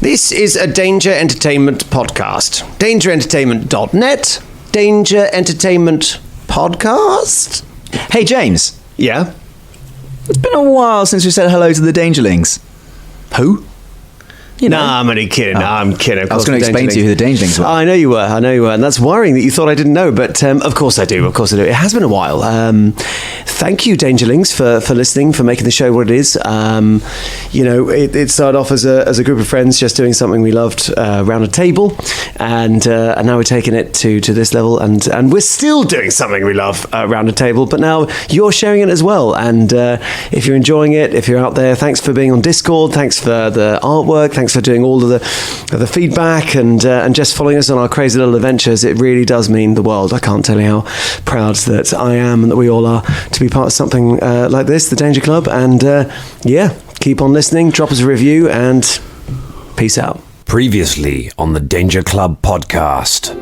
This is a Danger Entertainment podcast. DangerEntertainment.net. Danger Entertainment Podcast. Hey, James. Yeah? It's been a while since we said hello to the Dangerlings. Who? You know. Nah, I'm only kidding. No, I'm kidding. I was going to explain to you who the Dangerlings were. I know you were. And that's worrying that you thought I didn't know. But of course I do. It has been a while. Thank you, Dangerlings, for listening, for making the show what it is. It started off as a group of friends just doing something we loved around a table. And now we're taking it to this level. And we're still doing something we love around a table. But now you're sharing it as well. And if you're enjoying it, if you're out there, thanks for being on Discord. Thanks for the artwork. Thanks for doing all of the feedback and just following us on our crazy little adventures. It really does mean the world. I can't tell you how proud that I am and that we all are to be part of something like this, the Danger Club. And keep on listening, drop us a review, and peace out. Previously on the Danger Club podcast.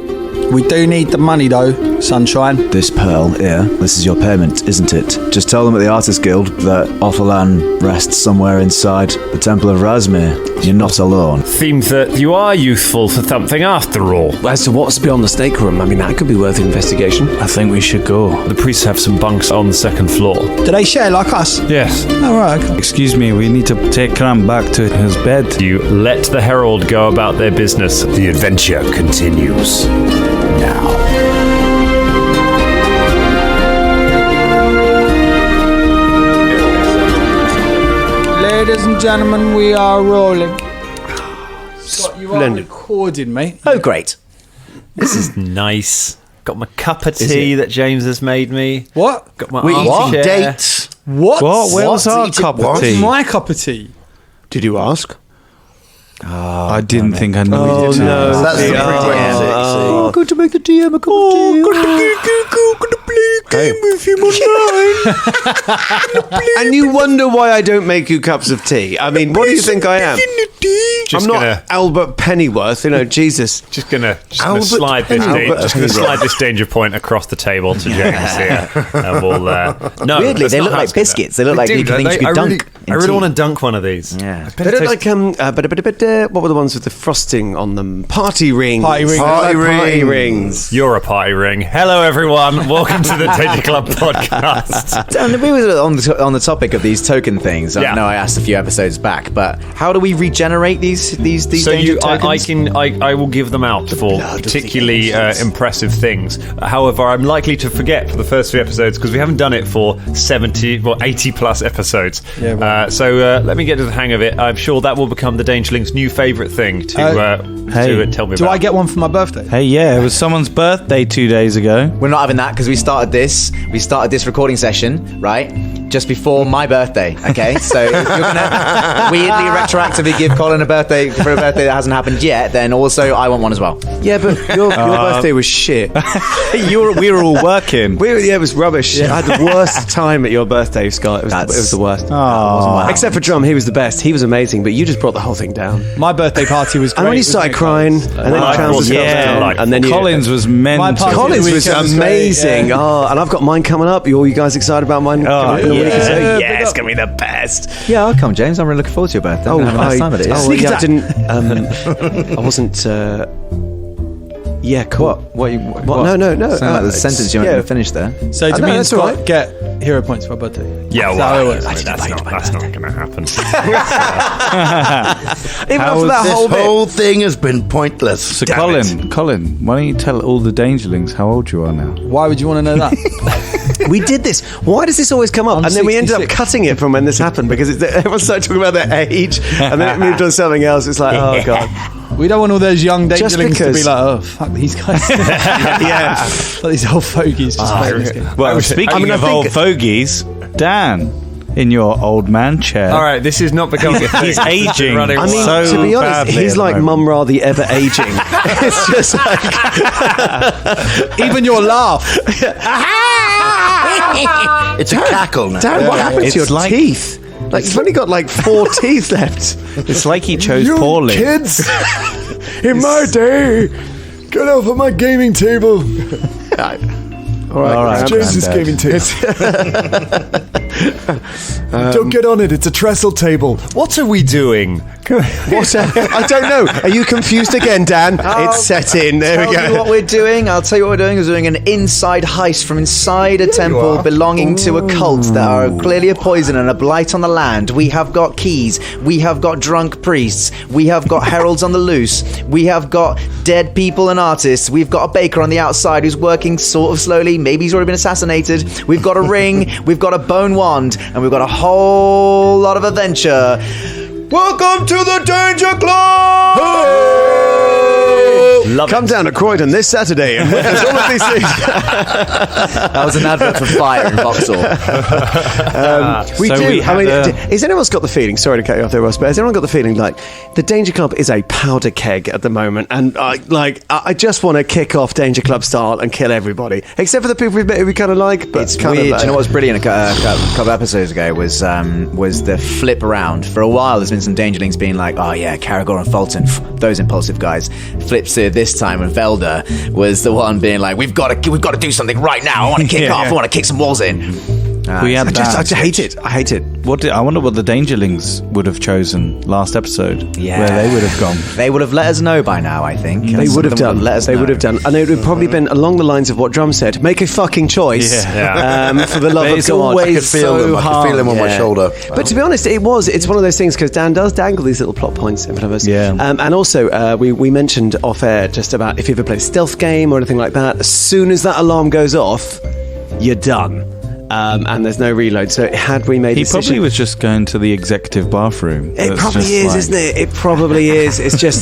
We do need the money though, Sunshine. This pearl here, this is your payment, isn't it? Just tell them at the Artists Guild that Otterlan rests somewhere inside the Temple of Razmir. You're not alone. Seems that you are useful for something after all. As to what's beyond the snake room, I mean, that could be worth investigation. I think we should go. The priests have some bunks on the second floor. Do they share like us? Yes. Oh, right, okay. Excuse me, we need to take Krant back to his bed. You let the herald go about their business. The adventure continues now. Ladies and gentlemen, we are rolling. Scott, you are Splendid. recording, mate. Oh, great. This is nice. Got my cup of tea that James has made me. What? Got my We're eating armchair. dates. What? Where's our Eating cup what? of tea? My cup of tea. Did you ask? I didn't think I knew you did. no. So that's the prerequisite. Oh, good to make the DM a cup of tea. And you wonder why I don't make you cups of tea. I mean, what do you think I am? Just I'm not gonna- Albert Pennyworth, Jesus. Just gonna Albert slide this Pennyworth. slide this danger point across the table to James here, and we'll. No, Weirdly, that's they not look how like it's gonna- biscuits. They look like do, you don't think you they? could dunk. I really want to dunk one of these. Yeah. They look like what were the ones with the frosting on them? Party rings. Party rings. Party rings. You're a party ring. Hello, everyone. Welcome to the Danger Club podcast. And we were on the topic of these token things. Yeah. I know I asked a few episodes back, but how do we regenerate these So danger tokens? I will give them out for particularly impressive things. However, I'm likely to forget for the first few episodes because we haven't done it for 80 plus episodes. Yeah, right. So let me get to the hang of it. I'm sure that will become the Dangerling's new favourite thing to tell me Do about. I get one for my birthday? Hey, yeah, it was someone's birthday 2 days ago. We're not having that because we started this recording session, right, just before my birthday, okay? So if you're going to weirdly retroactively give Colin a birthday for a birthday that hasn't happened yet, then also I want one as well. Yeah, but your birthday was shit. We were all working. It was rubbish. I had the worst time at your birthday, Scott. It was the worst. Except for Drum, he was the best. He was amazing, but you just brought the whole thing down. My birthday party was great. And when you started crying, and then trousers fell down, and then Collins was mental. Collins was weekend was amazing. great, yeah. Oh, and I've got mine coming up. Are you guys excited about mine? coming up in a week or so? Yeah, It's gonna be the best. Yeah, I'll come, James. I'm really looking forward to your birthday. I'm gonna have a nice time at it. Oh, yeah, I didn't. I wasn't. Yeah, cool. What? No. Sound like the sentence you weren't finish there. So do no, me and that's all Scott right. get hero points for my birthday? Yeah, That's how it well, works. that's not going to happen. Even How after that This whole bit. whole thing has been pointless. So, Colin, why don't you tell all the Dangerlings how old you are now? Why would you want to know that? We did this. Why does this always come up? I'm And then we ended up 66. cutting it from when this happened because everyone started talking about their age, and then it moved on to something else. It's like, oh god, We don't want all those young Just dangerlings to be because- like, oh, fuck these guys. yeah. Like these old fogies just playing this game. Well, speaking of old fogies, Dan, in your old man chair. All right, this is not becoming a thing. He's aging. Running I mean, So to be honest, badly he's at the like moment. Mum Ra the ever aging. It's just like Even your laugh. It's a cackle now. Dad, what happened to your It's like- teeth? Like you've only got like 4 teeth left. It's like he chose poorly. Kids, in my day, get off of my gaming table. All right. All right, James's Granddad. gaming table. Don't get on it. It's a trestle table. What are we doing? What? I don't know. Are you confused again, Dan? It's set in. There we Tell you go. what we're doing. I'll tell you what we're doing. We're doing an inside heist from inside a temple belonging to a cult that are clearly a poison and a blight on the land. We have got keys. We have got drunk priests. We have got heralds on the loose. We have got dead people and artists. We've got a baker on the outside who's working sort of slowly. Maybe he's already been assassinated. We've got a ring. We've got a bone wand. And we've got a whole lot of adventure. Welcome to the Danger Club! Come down to Croydon this Saturday and witness all of these things. That was an advert for fire in Vauxhall. Has anyone got the feeling, sorry to cut you off there, Ross, but has anyone got the feeling like the Danger Club is a powder keg at the moment, and I just want to kick off Danger Club style and kill everybody, except for the people we've met who we kind of like, but It's weird. Do you know what's brilliant a couple episodes ago was the flip around. For a while there's been some Dangerlings being like, oh yeah, Caragor and Fulton, those impulsive guys. Flips to this time when Velda was the one being like, we've got to do something right now. I want to kick off. I want to kick some walls in. We had I just hate it. I hate it. I wonder what the Dangerlings would have chosen last episode. Yeah. Where they would have gone. They would have let us know by now, I think. They would have done. They would have done. And it would have probably been along the lines of what Drum said. Make a fucking choice. For the love of God. I could feel them. I could feel them on my shoulder. But to be honest, it's one of those things because Dan does dangle these little plot points in front of us. Yeah. And also, we mentioned off air just about if you ever play a stealth game or anything like that, as soon as that alarm goes off, you're done. And there's no reload. So had we made He this probably decision, was just going to the executive bathroom. it probably is, isn't it? It probably is. It's just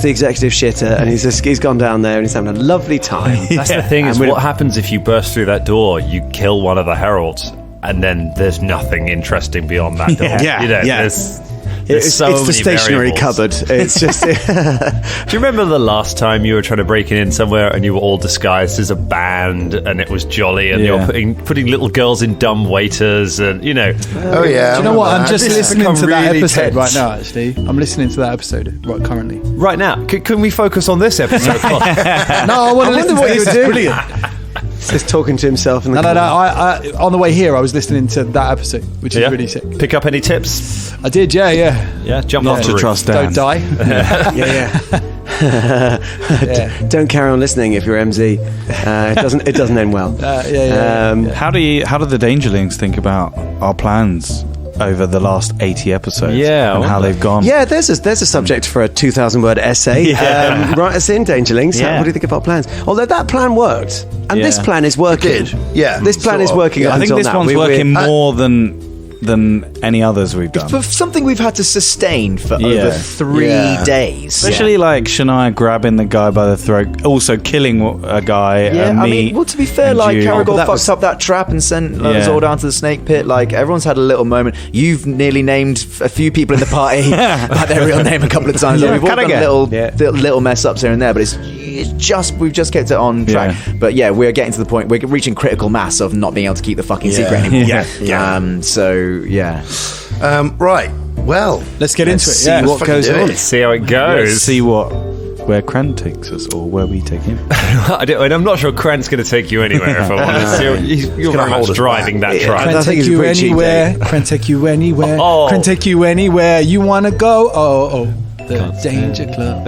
the executive shitter, and he's gone down there and he's having a lovely time. That's the thing is, what happens if you burst through that door? You kill one of the heralds, and then there's nothing interesting beyond that door. It's the stationary cupboard. It's just. Do you remember the last time you were trying to break in somewhere and you were all disguised as a band and it was jolly and you're putting little girls in dumb waiters and Oh yeah. Do you know what? I'm just listening to that really episode tense. right now, actually. I'm listening to that episode currently. right now. Can we focus on this episode? No, I want to listen to what you this. were It's doing. brilliant. Just talking to himself in the No. corner. I on the way here, I was listening to that episode, which is really sick. Pick up any tips? I did, yeah. Jump Not off to the roof. trust Dan. Don't die. Yeah. Don't carry on listening if you're MZ. It doesn't end well. How do the Dangerlings think about our plans over the last 80 episodes? Yeah, and how they've gone. Yeah, there's a subject for a 2,000-word essay. Write us in, Dangerlings. Yeah. What do you think of our plans? Although that plan worked, and this plan is working. It did. Yeah, this plan sort is of. working. Yeah. up I think until this now. one's working more than any others we've done. For something we've had to sustain for over 3 days. Especially like Shania grabbing the guy by the throat, also killing a guy. I mean, well, to be fair, like Caragor fucked up that trap and sent us all down to the snake pit. Like everyone's had a little moment. You've nearly named a few people in the party by their real name a couple of times. We've all done little mess ups here and there, but we've just kept it on track. But yeah, we're getting to the point. We're reaching critical mass of not being able to keep the fucking secret anymore. So yeah. Right. Well, Let's get into it. see Yeah. what goes on. See how it goes. Let's see where Krant takes us, or where we take him. I'm not sure Krant's going to take you anywhere, if I'm honest. You're very much driving that truck. I Can think take it's a you pretty cheap anywhere. Can take you anywhere. Oh. Can take you anywhere you want to go. Oh. The Danger Club.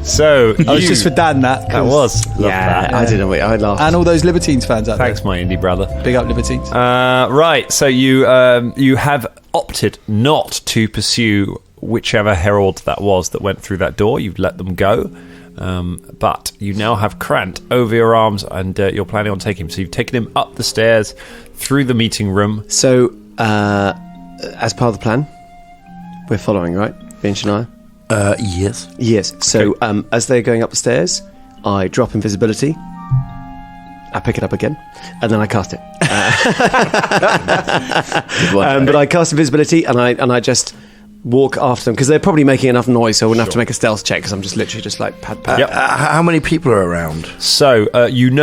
So, Oh, it's just for Dan, that. That was. Love that. I didn't. I laughed. And all those Libertines fans out Thanks, my indie brother. there. Big up Libertines. Right, so you have opted not to pursue whichever herald that was that went through that door. You've let them go. But you now have Krant over your arms and you're planning on taking him. So you've taken him up the stairs, through the meeting room. So, as part of the plan, we're following, right? Ben and I? Yes. Yes. So, as they're going up the stairs, I drop invisibility. I pick it up again, and then I cast it. But I cast invisibility, and I just walk after them because they're probably making enough noise, so I wouldn't have to make a stealth check because I'm just literally just like pad. How many people are around? So you've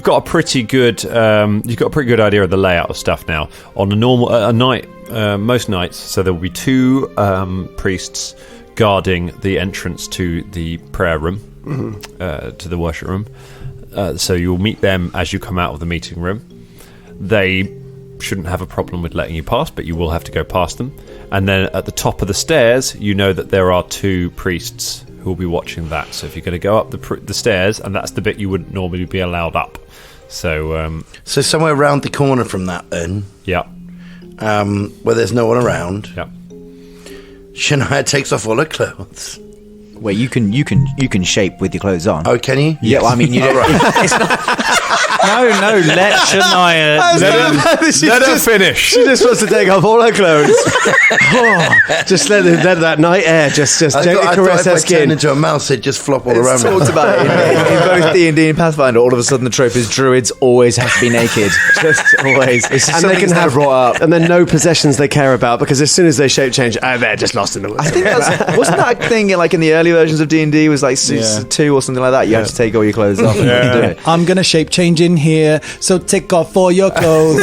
got a pretty good idea of the layout of stuff now. On a normal a night, most nights, so there will be 2 priests guarding the entrance to the prayer room, to the worship room. So you'll meet them as you come out of the meeting room. they shouldn't have a problem with letting you pass, but you will have to go past them. And then at the top of the stairs, you know that there are 2 priests who will be watching that. So if you're going to go up the stairs, and that's the bit you wouldn't normally be allowed up. So So somewhere around the corner from that, then, yeah, where there's no one around, yeah. Shania takes off all her clothes. Wait, you can shape with your clothes on. Oh, can you? Yeah, well, I mean, you don't. It's not, No, let Shania. Let her finish. She just wants to take off all her clothes. Just let that night air just gently caress her if I turned skin. into a mouse, it'd just flop all it's around me. talked about it in both D&D and Pathfinder. All of a sudden, the trope is druids always have to be naked. Just always. It's And they can have brought up. and then no possessions they care about, because as soon as they shape change, they're just lost in the woods. I think wasn't that a thing like in the early versions of D&D was like 2 or something like that. You have to take all your clothes off and do it. I'm gonna shape change in here, so take off all your clothes.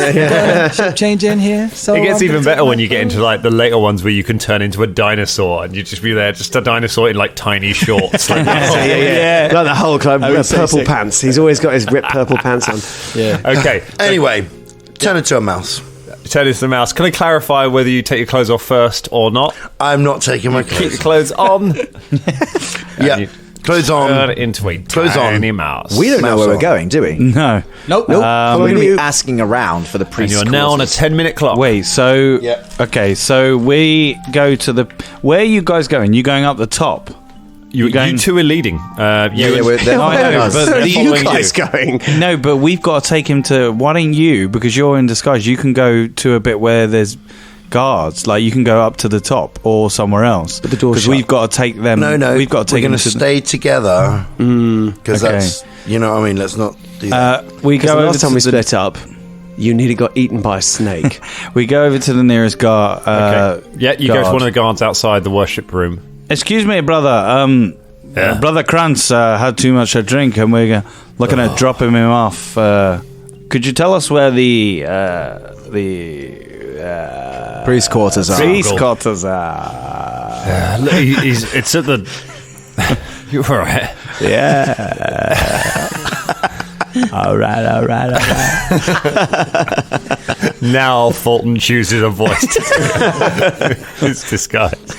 Shape change in here. So It gets I'm even gonna better take when my you get into like the later ones where you can turn into a dinosaur and you just be there, just a dinosaur in like tiny shorts. Like, yeah. Like the whole club, was so purple sick. pants. He's always got his ripped purple pants on. Yeah. Okay, Anyway, turn into a mouse. turn into the mouse. Can I clarify whether you take your clothes off first or not? I'm not taking my Keep your clothes. clothes on. Yeah, you clothes Turn on. it into a Clothes on. tiny mouse. We don't know Mouse where we're on. going, do we? No. Nope. We're Following going to you. be asking around for the And priest's you're now on a quarters. 10-minute clock. Wait, so Yeah. okay, so we go to the. Where are you guys going? You going up the top? you going- two are leading. Yeah, we're, they're I know, following us. but Where are you following guys going? No, but we've got to take him to. Why don't you? Because you're in disguise. You can go to a bit where there's guards. Like you can go up to the top or somewhere else. But the door's because shut. we've got to take them. No, we've got to we're take them going to to. stay together because Okay. that's, you know what I mean. Let's not do that. We Because go the over last time to we the, split up, you nearly got eaten by a snake. we go over to the nearest guard. Okay. Yeah, you go to guard. one of the guards outside the worship room. Excuse me, brother. Yeah. Brother Krant had too much to drink, and we're looking at dropping him off. Could you tell us where the Priest's quarters are. priest quarters are? Look, it's at the... You're all right. Yeah. all right. Now Fulton chooses a voice. It's disguised.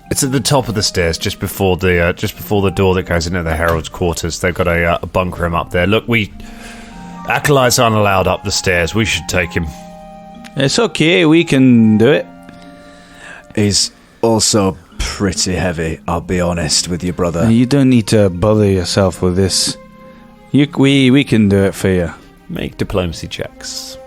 It's at the top of the stairs, just before the door that goes into the herald's quarters. They've got a bunker room up there. Look, acolytes aren't allowed up the stairs. We should take him. It's okay. We can do it. He's also pretty heavy, I'll be honest with you, brother. You don't need to bother yourself with this. We can do it for you. Make diplomacy checks.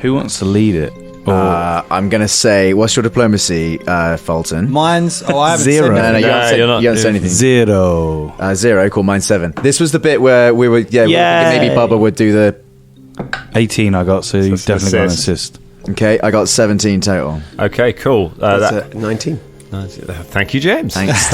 Who wants to lead it? I'm going to say, what's your diplomacy, Fulton? Mine's. Oh, I haven't Zero. said No, that. you No, haven't said, you're not- you haven't said anything. 0. 0, cool, mine's 7. This was the bit where we were, Yay. maybe Bubba would do the... 18 I got, so you've it's an definitely got an assist. assist. Okay, I got 17 total. Okay, cool. That's 19. Thank you, James. Thanks.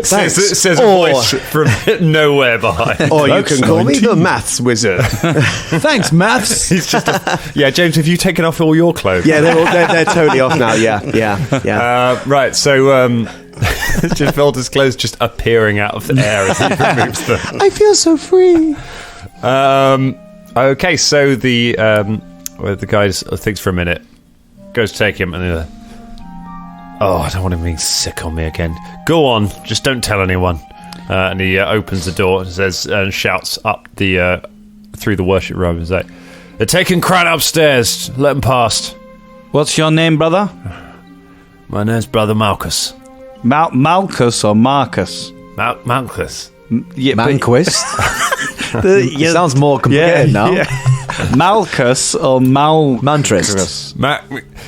Says a voice from nowhere behind. Or you can call me the maths wizard. Thanks, maths. He's just yeah, James, have you taken off all your clothes? Yeah, they're totally off now. Yeah. Right, so just Velda's clothes just appearing out of the air as he removes them. I feel so free. Okay, so the guy thinks for a minute, goes to take him, and I don't want him being sick on me again. Go on, just don't tell anyone. And he opens the door and says and shouts up the through the worship room and say, "They're taking Krant upstairs. Let them past." What's your name, brother? My name's Brother Malchus. Malchus or Marcus? Malchus. Yeah, Manquist? It sounds more complicated now. Malchus or Mantrist.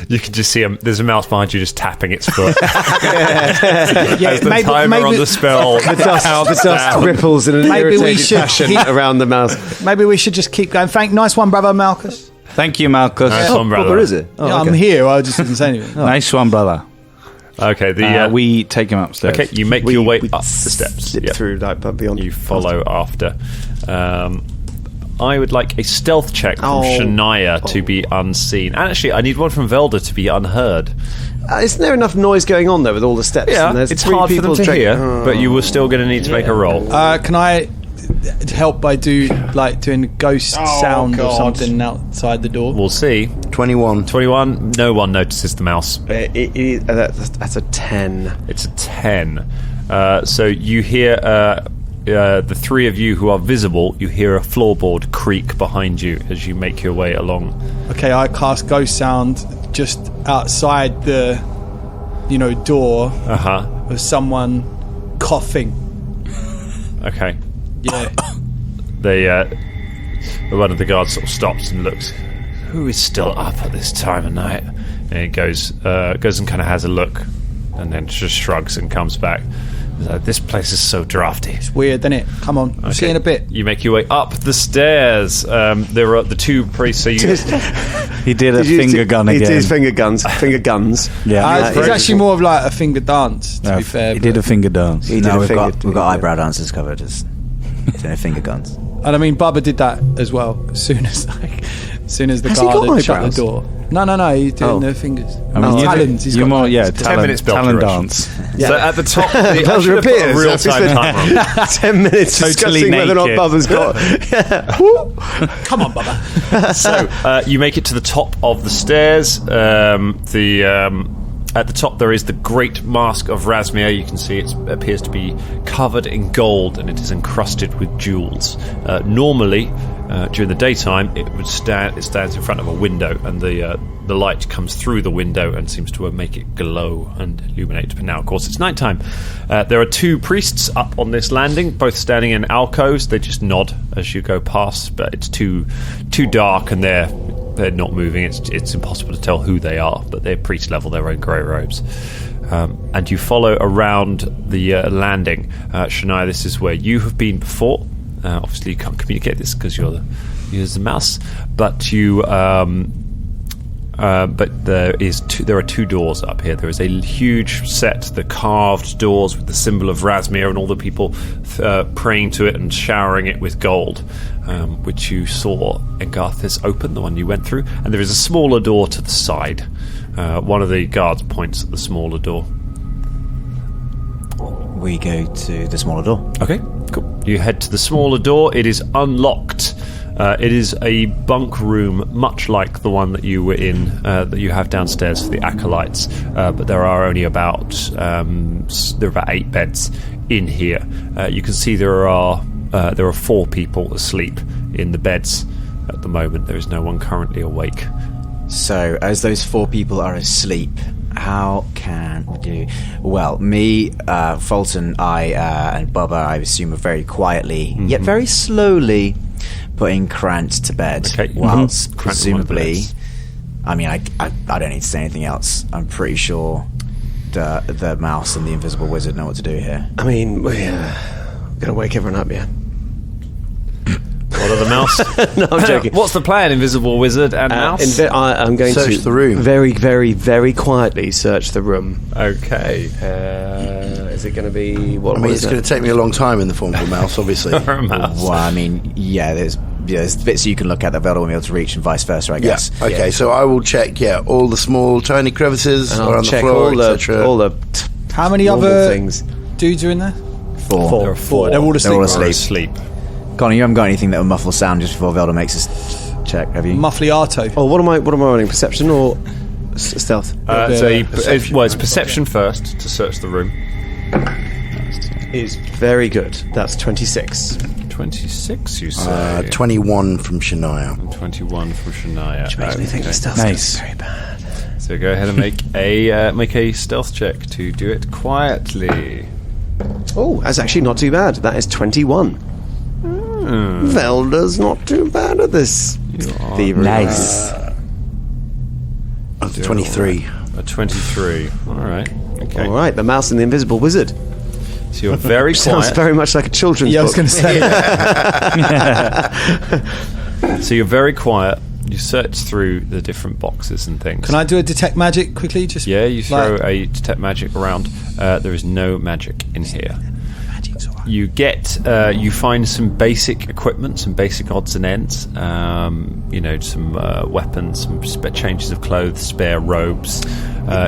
You can just see there's a mouse behind you just tapping its foot. Yeah, As the timer on the spell. The dust ripples in an Maybe we irritated should fashion keep- around the mouse. Maybe we should just keep going. Nice one, brother Malchus. Thank you, Malchus. Nice one, brother. Bubba, is it? Oh, Yeah, okay. I'm here. I just didn't say anything. Nice one, brother. Okay, We take him upstairs. okay, you make your way up the steps. Slip Yep. through, like, but beyond. You follow after. I would like a stealth check from Shania to be unseen. And actually, I need one from Velda to be unheard. Isn't there enough noise going on there with all the steps? Yeah, and there's it's three hard for them people to drinking- hear, but you were still going to need to make a roll. Can I help by doing a ghost sound or something outside the door? We'll see. 21. 21. No one notices the mouse. That's a 10. It's a 10. So you hear the three of you who are visible. You hear a floorboard creak behind you as you make your way along. Okay, I cast ghost sound just outside the, door of someone coughing. Okay. Yeah. One of the guards sort of stops and looks. Who is still up at this time of night? And he goes and kind of has a look, and then just shrugs and comes back. This place is so drafty. It's weird, isn't it? Come on, I'll see you in a bit. You make your way up the stairs. There are the two priests. So you he did a finger gun again. He did his finger guns. Yeah, it's actually more of like a finger dance, to be fair. He did a finger dance. We've got eyebrow dances covered. Just finger guns. And I mean, Bubba did that as well. As soon as the Has he got guard had shut the eyebrows? door. No, he's doing the fingers. I mean, talons. He's got talons. 10 minutes talent duration. dance. So at the top, Belger appears. real time timer. 10 minutes Totally discussing whether or not naked. Bubba's got. Come on, Bubba. So you make it to the top of the stairs. At the top there is the great mask of Razmir. You can see it appears to be covered in gold and it is encrusted with jewels. Normally, during the daytime, it stands in front of a window, and the light comes through the window and seems to make it glow and illuminate. But now, of course, it's nighttime. There are two priests up on this landing, both standing in alcoves. They just nod as you go past, but it's too dark, and they're not moving. It's impossible to tell who they are, but they're priest level. They're wearing grey robes. And you follow around the landing. Shania, this is where you have been before. Obviously, you can't communicate this because you're the mouse. But you, but there are two doors up here. There is a huge set, the carved doors with the symbol of Razmir and all the people praying to it and showering it with gold, which you saw Engarthis open, the one you went through. And there is a smaller door to the side. One of the guards points at the smaller door. We go to the smaller door. Okay, cool. You head to the smaller door. It is unlocked. It is a bunk room, much like the one that you were in, that you have downstairs for the acolytes. But there are only about 8 beds in here. You can see there are 4 people asleep in the beds at the moment. There is no one currently awake. So, as those 4 people are asleep, how can we do? Well, me, Fulton, and Bubba, I assume, are very quietly, yet very slowly, putting Krant to bed. Okay. Whilst Krant presumably, I mean, I don't need to say anything else. I'm pretty sure the mouse and the invisible wizard know what to do here. I mean, we're gonna wake everyone up, yeah. What are the mouse? No, I'm joking. What's the plan, invisible wizard and mouse? I'm going Search to the room. very, very, very quietly search the room. Okay. Is it going to be what? I mean, it's going to take me a long time in the form of a mouse, obviously. Mouse. Well, I mean, there's bits you can look at that Velda won't be able to reach, and vice versa, I guess. Yeah. Okay, so I will check, all the small, tiny crevices And I'll around the check floor, all the How many normal other things. dudes are in there? 4. There are 4. They're all asleep. They're all They're asleep. asleep. Connor, you haven't got anything that will muffle sound just before Velda makes his check, have you? Muffliato. Oh, what am I running? Perception or stealth? It's perception first to search the room. Is very good. That's 26. 26, you say? 21 from Shania. 21 from Shania. Which makes me think the stealth Nice. is very bad. So go ahead and make a stealth check to do it quietly. Oh, that's actually not too bad. That is 21. Velda's not too bad at this thievery. Nice. 23. A 23. All right. Okay. All right, the mouse and the invisible wizard. So you're very Sounds quiet. very much like a children's Yeah, I book. was going to say. So you're very quiet. You search through the different boxes and things. Can I do a detect magic quickly? Just Yeah, you throw like- a detect magic around. There is no magic in here. You you find some basic equipment, some basic odds and ends. Some weapons, some changes of clothes, spare robes.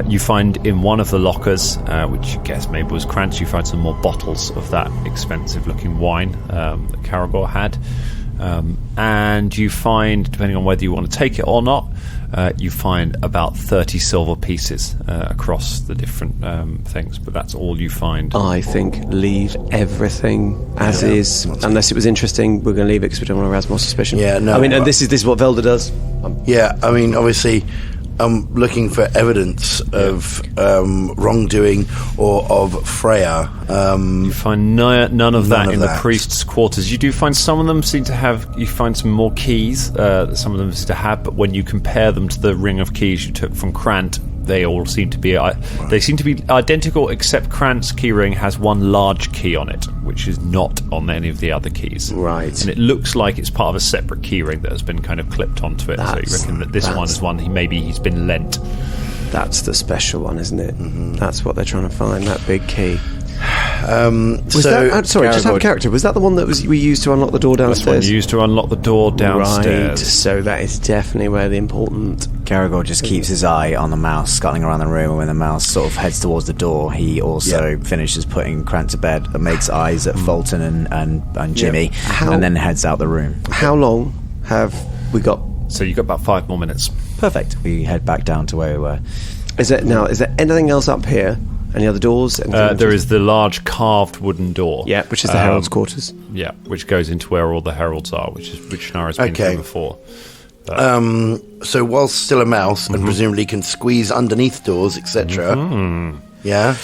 You find in one of the lockers, which I guess maybe was Krant's, you find some more bottles of that expensive-looking wine that Caragor had. And you find, depending on whether you want to take it or not, you find about 30 silver pieces across the different things, but that's all you find. I think leave everything as is, unless it was interesting. We're going to leave it because we don't want to arouse more suspicion. Yeah, no. I mean, and this is what Velda does. Yeah, I mean, obviously, I'm looking for evidence of wrongdoing or of Freya. You find none of that of in that. the priest's quarters. You do find some of them seem to have. You find some more keys. That some of them seem to have, but when you compare them to the ring of keys you took from Krant, they all seem to be. They seem to be identical, except Krant's keyring has one large key on it, which is not on any of the other keys. Right. And it looks like it's part of a separate keyring that has been kind of clipped onto it. So you reckon that this one is one he's been lent. That's the special one, isn't it? Mm-hmm. That's what they're trying to find. That big key. Sorry, just out of character. Was that the one that we used to unlock the door That's downstairs? one used to unlock the door downstairs. Right. So that is definitely where the important. Caragor just keeps his eye on the mouse scuttling around the room, and when the mouse sort of heads towards the door, he also finishes putting Krant to bed and makes eyes at Fulton and Jimmy, and then heads out the room. How long have we got? So you've got about 5 more minutes. Perfect. We head back down to where we were. Is there anything else up here? Any other doors? There is the large carved wooden door. Yeah, which is the herald's quarters. Yeah, which goes into where all the heralds are, which Shania's been through before. So whilst still a mouse and presumably can squeeze underneath doors, etc. Yeah.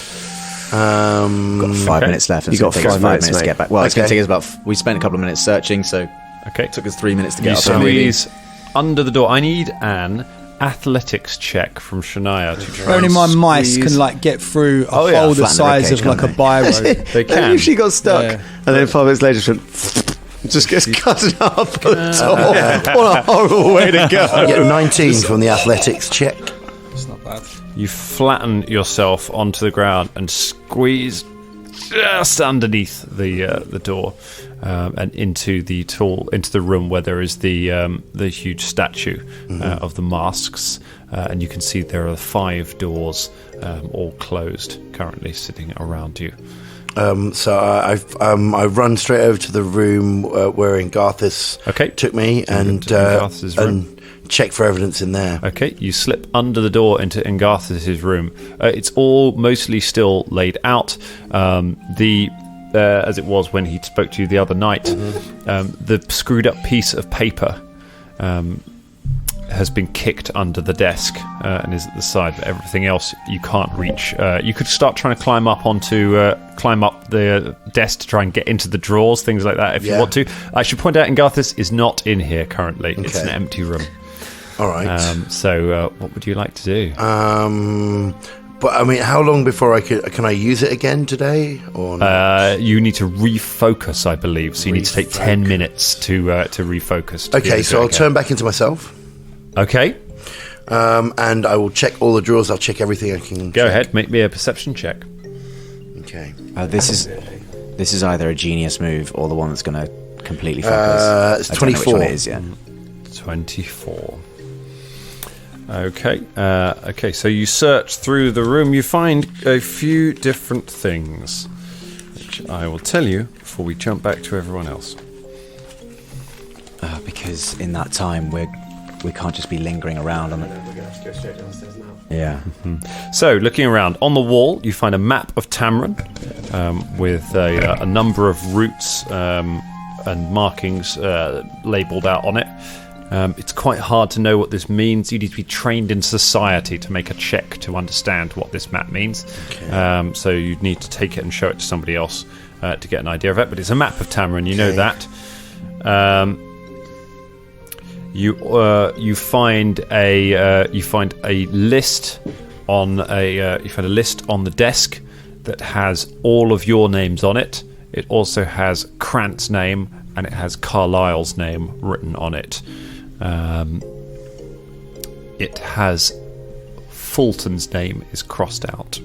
Got 5 minutes left. You got 5 minutes to get back. Well, it's going to take us about. We spent a couple of minutes searching, so it took us 3 minutes to get You up. squeeze under the door. I need an athletics check from Shania to try. Only and my mice squeeze- can get through a hole the flatten the size ribcage, of like a can't biro. They can. If she got stuck, Yeah. and then 5 minutes later, she just gets cut up the door. What a horrible way to go! Get 19 from the athletics check. It's not bad. You flatten yourself onto the ground and squeeze just underneath the door and into the room where there is the huge statue of the masks, and you can see there are 5 doors, all closed, currently sitting around you. So I run straight over to the room where Ingarthus took me and check for evidence in there. Okay, you slip under the door into Ingarthus' room. It's all mostly still laid out. As it was when he spoke to you the other night, the screwed up piece of paper has been kicked under the desk and is at the side, but everything else you can't reach. You could start trying to climb up the desk to try and get into the drawers, things like that, if you want to. I should point out, Ingarthus is not in here currently. It's an empty room. All right. So what would you like to do? But I mean, how long before can I use it again today? Or not? You need to refocus, I believe. So you need to take 10 minutes to refocus. Okay, so I'll turn back into myself. Okay. And I will check all the drawers. I'll check everything I can. Go ahead, make me a perception check. Okay. This is either a genius move or the one that's going to completely focus. It's I don't know 24. which one it is yet. 24. Okay, so you search through the room. You find a few different things, which I will tell you before we jump back to everyone else. Because in that time we can't just be lingering around on it. We're going to have to go straight downstairs now. Yeah. So, looking around on the wall, you find a map of Tamron with a number of routes and markings labelled out on it. It's quite hard to know what this means. You need to be trained in society to make a check to understand what this map means. Okay. So you'd need to take it and show it to somebody else to get an idea of it. But it's a map of Tamron. You know that. You find a list on the desk that has all of your names on it. It also has Krant's name and it has Carlisle's name written on it. It has Fulton's name is crossed out.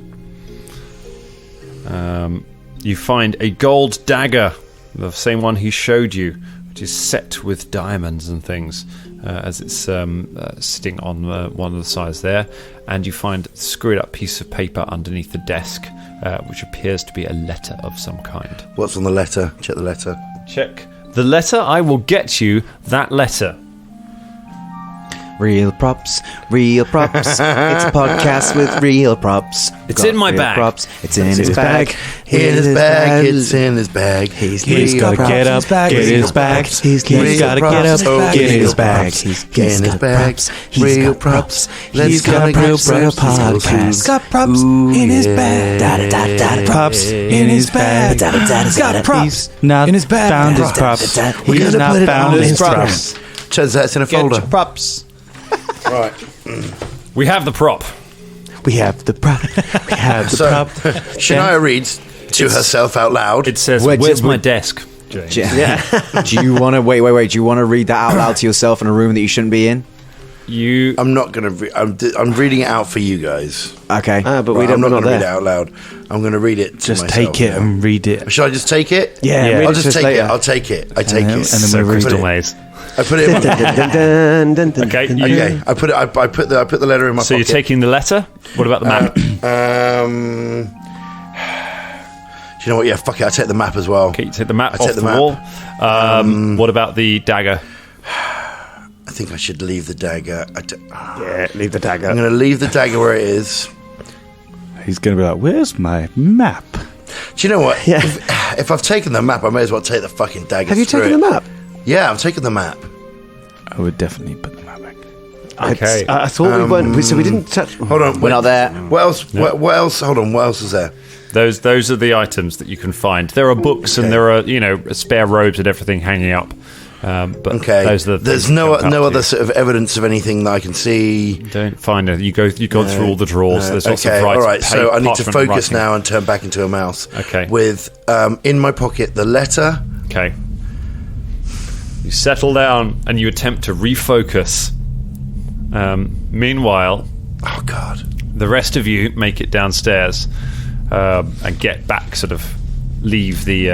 You find a gold dagger, the same one he showed you, which is set with diamonds and things. as it's sitting on one of the sides there, and you find a screwed up piece of paper underneath the desk, which appears to be a letter of some kind. What's on the letter? Check the letter. Check the letter. I will get you that letter. Real props, real props. It's a podcast with real props. It's in my bag. Props. It's in his bag. In his bag. It's in his bag. He's gotta get up, get in his bag. He's gotta get up, get in his bag. He's in his bag. Real props. He's got a real podcast. He's got props in his bag. Props in his bag. He's got props in his bag. Found his props. He's not found his props. That's in a folder. Get your props. Right. We have the prop. We have the prop. We have the prop. Shania reads to herself out loud. It says, "Where's my desk?" Yeah. Do you want to wait? Do you want to read that out loud to yourself in a room that you shouldn't be in? I'm not going to. I'm reading it out for you guys. Okay. But I'm not going to read it out loud. I'm going to read it to Just myself take it and read it. Should I just take it? Yeah. I'll just take it. I'll take it. I take it. And then we read Crystal it. Maze. I put it in my Okay. Okay. I put the letter in my So pocket. you're taking the letter. What about the map? Do you know what? Yeah, fuck it. I take the map as well. Okay, you take the map I off take the the map. wall. What about the dagger? I think I should leave the dagger. Yeah, leave the dagger. I'm going to leave the dagger where it is. He's going to be like, where's my map? Do you know what? Yeah. If I've taken the map, I may as well take the fucking dagger. Have you through taken it. the map? Yeah, I've taken the map. I would definitely put the map back. Okay. I thought we weren't. So we didn't touch. Hold on. We're not there. What else? What else? Hold on. What else is there? Those are the items that you can find. There are books and there are spare robes and everything hanging up. But Okay. those are the There's things no that jump out other to sort of evidence of anything that I can see. you. Don't find it. You go through all the drawers. There's lots of Okay. writing. All right. So I need to parchment focus writing. now and turn back into a mouse. Okay. With in my pocket the letter. Okay. You settle down and you attempt to refocus. Meanwhile, Oh God. the rest of you make it downstairs and get back. Sort of leave the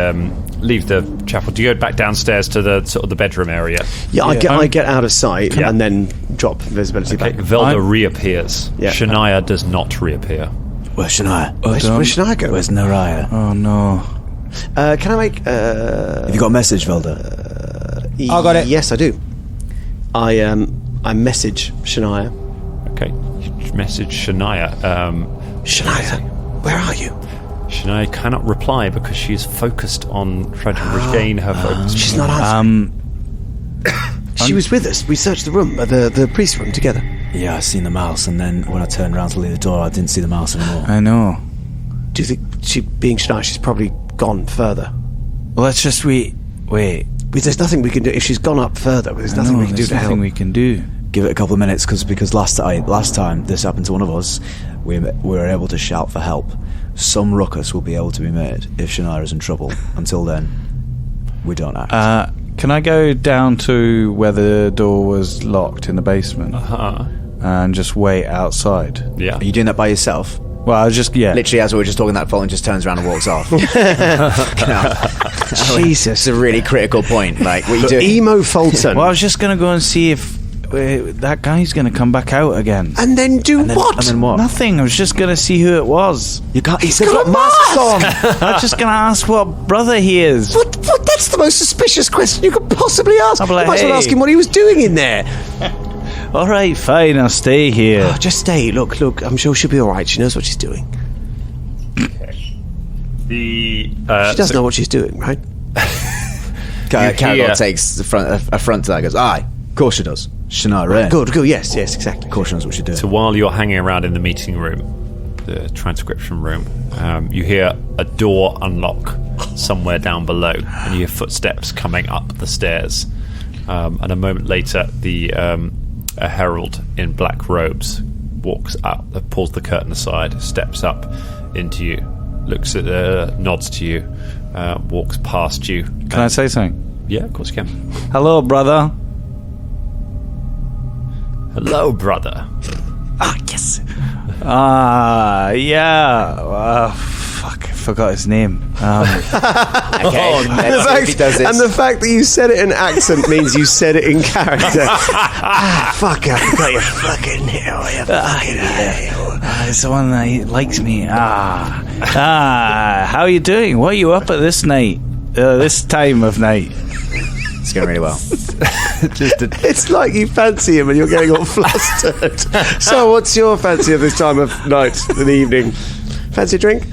chapel. Do you go back downstairs to the sort of the bedroom area? Yeah, I get out of sight Yeah. and then drop visibility Okay. back. Velda reappears. Yeah. Shania does not reappear. Where's Shania? Where should I go? Where's Naraya? Oh, no. Can I make? Have you got a message, Velda? I got it. Yes, I do. I message Shania. Okay. You message Shania. Shania, where are you? Shania cannot reply because she is focused on trying to regain her focus. She's not answering. She was with us. We searched the room, the priest room, together. Yeah, I seen the mouse, and then when I turned around to leave the door, I didn't see the mouse anymore. I know. Do you think she, being Shania, she's probably gone further? Well, let's just wait. There's nothing we can do. If she's gone up further, there's nothing we can do to help. Nothing we can do. Give it a couple of minutes, because last time this happened to one of us, we were able to shout for help. Some ruckus will be able to be made if Shania is in trouble. Until then, we don't act. Can I go down to where the door was locked in the basement and just wait outside? Yeah. Are you doing that by yourself? Well, I was just, Literally, as we were just talking, that Fulton just turns around and walks off. Jesus. It's a really critical point. Like, what are you doing? Emo Fulton. Well, I was just going to go and see if that guy's going to come back out again. And then do what? And then what? Nothing. I was just going to see who it was. He's got a mask on. I was just going to ask what brother he is. What? That's the most suspicious question you could possibly ask. I'll be You like, might as well hey. ask him what he was doing in there. All right, fine. I'll stay here. Oh, just stay. Look. I'm sure she'll be all right. She knows what she's doing. The She does know what she's doing, right? Caragol takes a front to that and goes, aye, of course she does. Shania Ray. Good. Yes, exactly. Of course she knows what she's doing. So while you're hanging around in the meeting room, the transcription room, you hear a door unlock somewhere down below, and you hear footsteps coming up the stairs. And a moment later, a herald in black robes walks up, pulls the curtain aside, steps up into you, looks at, nods to you, walks past you. Can I say something? Yeah, of course you can. Hello, brother. Hello, brother. Ah, yes. Yeah. Fuck. forgot his name. Okay, let's see if he does this. And the fact that you said it in accent means you said it in character. Fuck, I forgot your fucking hell. It's the one that likes me. How are you doing? What are you up at this night? This time of night? It's going really well. It's like you fancy him and you're getting all flustered. So what's your fancy of this time of night and evening? Fancy a drink?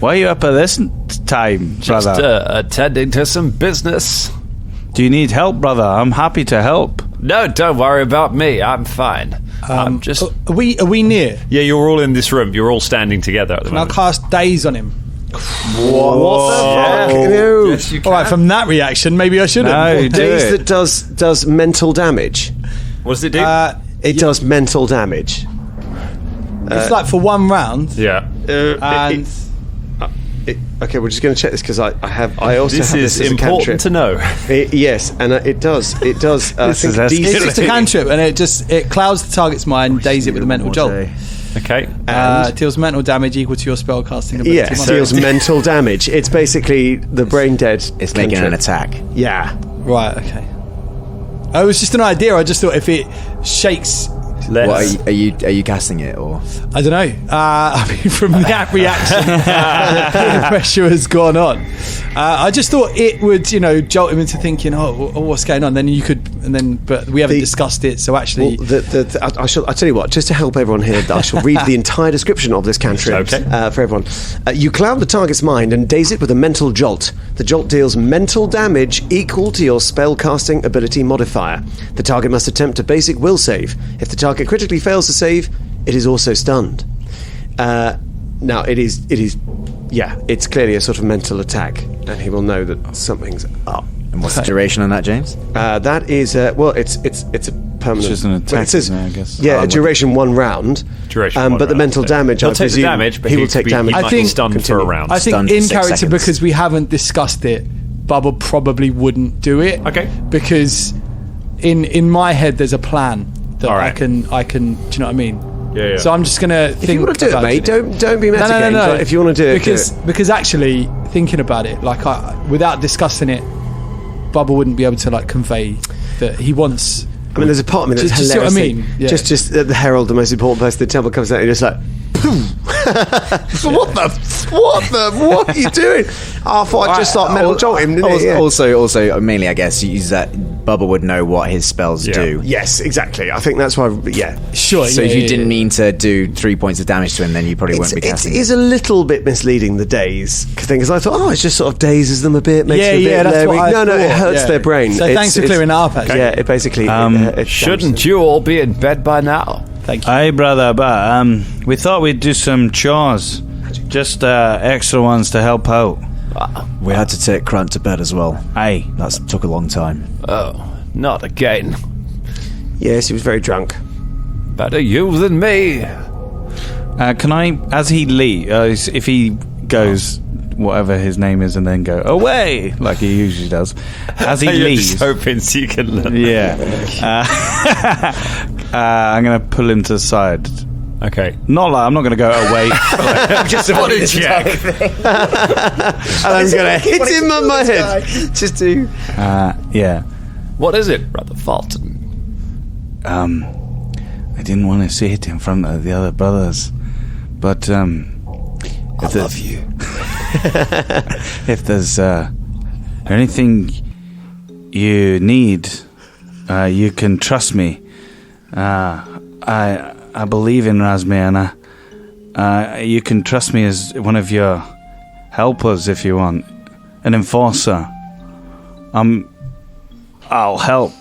Why are you up at this time, brother? Just attending to some business. Do you need help, brother? I'm happy to help. No, don't worry about me. I'm fine. I'm just... Are we near? Yeah, you're all in this room. You're all standing together at the Can I moment. cast Daze on him? What the fuck? Yeah. No. Yes, you can. All right, from that reaction, maybe I shouldn't. No, do Daze it. that does mental damage. What does it do? It does mental damage. It's like for 1 round. yeah. And Okay, we're just going to check this because I also This have is this as a important cantrip. to know. Yes, and it does. I think it's just a cantrip, and it clouds the target's mind, daze it with a mental jolt. Okay. Deals mental damage equal to your spellcasting ability. Yeah, deals mental damage. It's basically the brain dead. It's making an attack. Yeah. Right. Okay. Oh, it was just an idea. I just thought if it shakes. What, are you casting it or? I don't know. I mean, from that reaction, the pressure has gone on. I just thought it would, jolt him into thinking, "Oh, what's going on?" Then you could, but we haven't discussed it. So actually, I tell you what. Just to help everyone here, I shall read the entire description of this cantrip for everyone. You cloud the target's mind and daze it with a mental jolt. The jolt deals mental damage equal to your spell casting ability modifier. The target must attempt a basic will save. If the target critically fails to save, it is also stunned. Now it is it's clearly a sort of mental attack, and he will know that something's up. And what's the duration on that, James? That is it's a permanent. It's just an attack, it says, isn't it, I guess? Yeah, duration 1 round. Duration but 1 the round, mental okay. damage. He'll I take the presume damage, but he will take damage. He might be stunned for a round. I think Stunned for in 6 character, seconds. because we haven't discussed it, Bubble probably wouldn't do it. Okay. Because in my head, there's a plan that All I right. can. Do you know what I mean? Yeah. So I'm just gonna think. If you want to do it, about mate, don't be meta games. No. Like, if you want to do it, because actually thinking about it, like without discussing it, Bubble wouldn't be able to like convey that he wants. I mean, there's a part of me that's Just see what I hilarious. mean? Yeah. Just the herald, the most important person in the temple, comes out and you're just like, what are you doing? I thought I'd just start metal jolt him, didn't it? Also, mainly, I guess, use that Bubba would know what his spells do. Yes, exactly. I think that's why. Yeah, Sure. So if you didn't mean to do 3 points of damage to him, then you probably wouldn't be it casting. is a little bit misleading, the daze thing, because I thought, it just sort of dazes them a bit, makes them a bit that's leery. what I No, it thought, hurts yeah. their brain. So thanks for clearing that up. Actually. Yeah, it basically. It Shouldn't you all be in bed by now? Thank you. Aye, brother, but we thought we'd do some chores. Just extra ones to help out. We had to take Krant to bed as well. Aye. That took a long time. Oh, not again. Yes, he was very drunk. Better you than me. Can I, as he leaves, if he goes, whatever his name is, and then go away, like he usually does, as he You're leaves. just hoping so you can learn. Yeah. I'm going to pull him to the side. Okay. Not like I'm not going to go away. Just a body check. And I'm going to hit him on my head. Just do. Yeah. What is it, Brother Fulton? I didn't want to say it in front of the other brothers, but I love you. If there's anything you need, you can trust me. I believe in Razmiana. You can trust me as one of your helpers if you want, an enforcer. I'll help.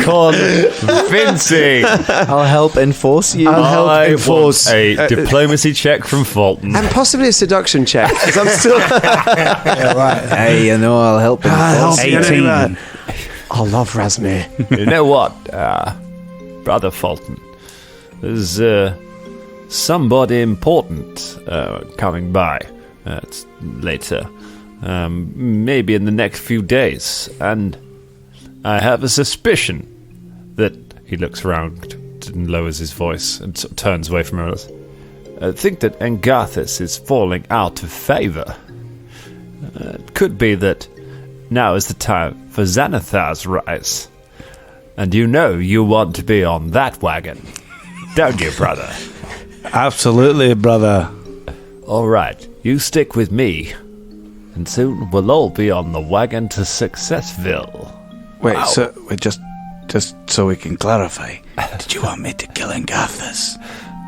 Convincing. I'll help enforce you. I'll help enforce. A diplomacy check from Fulton. And possibly a seduction check, because I'm still. Hey, I'll help enforce. 18. I love Razmir. You know what, Brother Fulton? There's somebody important coming by later. Maybe in the next few days. And I have a suspicion that he looks around and lowers his voice and turns away from us. think that Angarthus is falling out of favour. It could be that now is the time for Xanathar's rise. And you know you want to be on that wagon, don't you, brother? Absolutely, brother. All right, you stick with me, and soon we'll all be on the wagon to Successville. Wait, just so we can clarify, did you want me to kill Angarthus?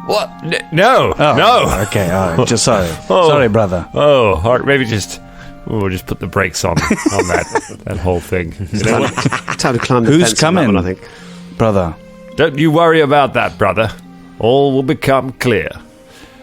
What? No, no. Okay, all right, just sorry. Sorry, brother. Oh, all right, maybe we'll just put the brakes on that whole thing. You know what? Time to climb the Who's fence on that coming? one, I think. Brother. Don't you worry about that, brother. All will become clear.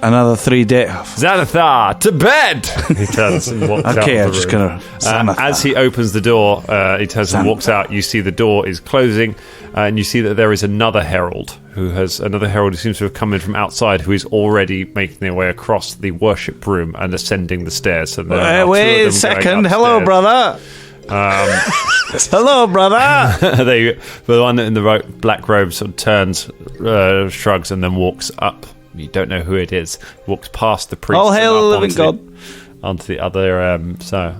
Another 3 days. Xanathar, to bed! He turns and walks out. Okay, of I'm the just room. gonna... As he opens the door, he turns and walks out. You see the door is closing, and you see that there is another herald who seems to have come in from outside, who is already making their way across the worship room and ascending the stairs. So wait a second. Hello, brother. Hello, brother. The one in the black robe sort of turns, shrugs, and then walks up. You don't know who it is. Walks past the priest. All hail the living God. Onto the other.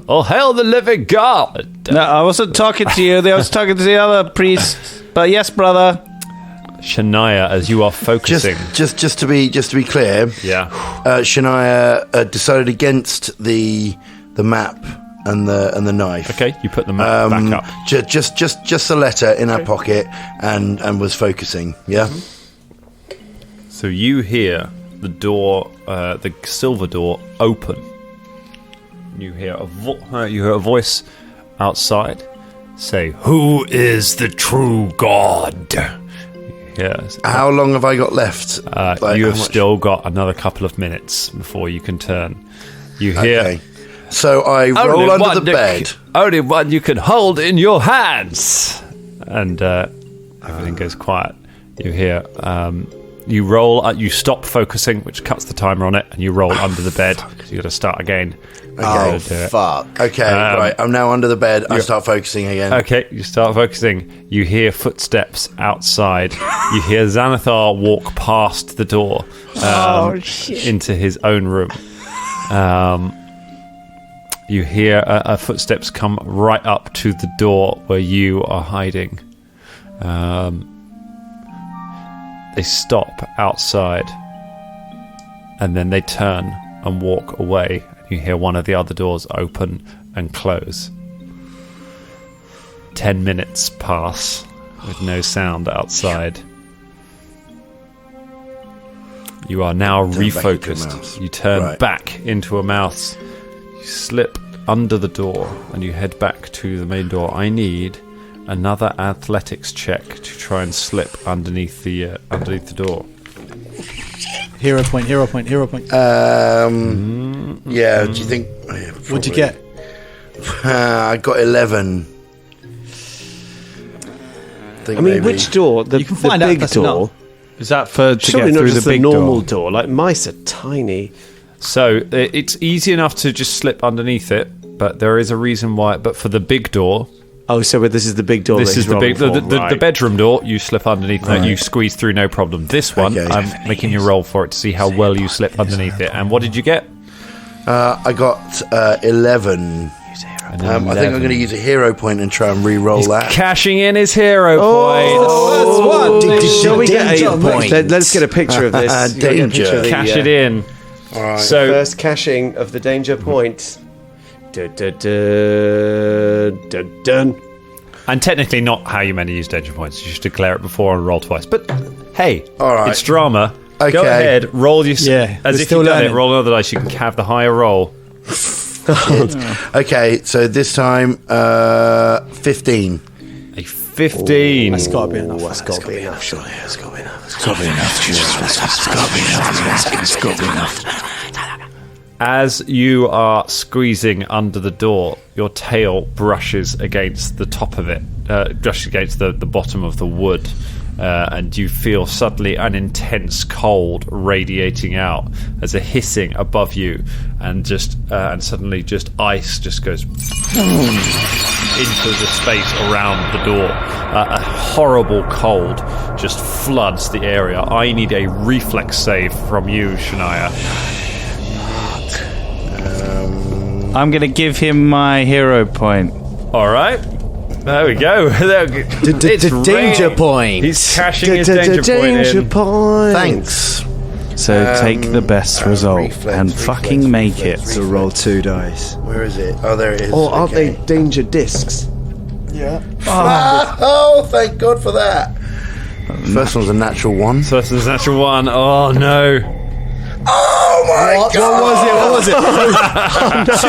All hail the living God. No, I wasn't talking to you. I was talking to the other priest. But yes, brother. Shania, as you are focusing. Just to be clear. Yeah. Shania decided against the map and the knife. Okay, you put the map back up. Just a letter in her pocket and was focusing. Yeah. Mm-hmm. So you hear the door, the silver door, open. You hear a voice outside say, "Who is the true God?" Yes. How long have I got left? You have still got another couple of minutes before you can turn. You hear. Okay. So I roll under the bed. Only one you can hold in your hands. And everything goes quiet. You hear. You roll. You stop focusing, which cuts the timer on it, and you roll under the bed. So you got to start again. Okay. Fuck. Okay. Right. I'm now under the bed. I start focusing again. Okay. You start focusing. You hear footsteps outside. You hear Xanathar walk past the door into his own room. You hear footsteps come right up to the door where you are hiding. They stop outside, and then they turn and walk away. You hear one of the other doors open and close. 10 minutes pass with no sound outside. You are now refocused. You turn back into a mouse. You slip under the door and you head back to the main door. I need another athletics check to try and slip underneath the door. Hero point. Yeah, do you think... What'd you get? I got 11. I mean, which door? You can find out big if that's door? enough. Is that for to Surely get not through just the big normal door? door. Like, mice are tiny. So it's easy enough to just slip underneath it, but there is a reason why. But for the big door... Oh, so this is the big door. This is the big, the bedroom door. You slip underneath it. You squeeze through, no problem. This one, I'm making you roll for it to see how well you slip underneath it. And what did you get? I got 11. I think I'm going to use a hero point and try and re-roll that. Cashing in his hero point. Shall we get a point? Let's get a picture of this. Danger. Cash it in. All right. So first cashing of the danger point. Dun. And technically not how you meant to use danger points. You should declare it before and roll twice. But hey, all right. It's drama. Okay. Go ahead, roll your... Yeah, as if you've done it, roll another dice. You can have the higher roll. Okay, so this time 15. A 15. That's got to be enough. That's got to be enough. Surely it's got to be enough. It's got to be enough. As you are squeezing under the door, your tail brushes against the top of it, brushes against the bottom of the wood, and you feel suddenly an intense cold radiating out as a hissing above you, and suddenly just ice just goes into the space around the door. A horrible cold just floods the area. I need a reflex save from you, Shania. I'm going to give him my hero point. All right. There we go. It's Danger point. He's cashing his danger point. Thanks. So take the best result reflex, and fucking make it. So roll 2 dice. Where is it? Oh, there it is. Or aren't they danger discs? Yeah. Oh, thank God for that. First one's a natural 1. So this is natural 1. Oh, no. Oh my God! What was it?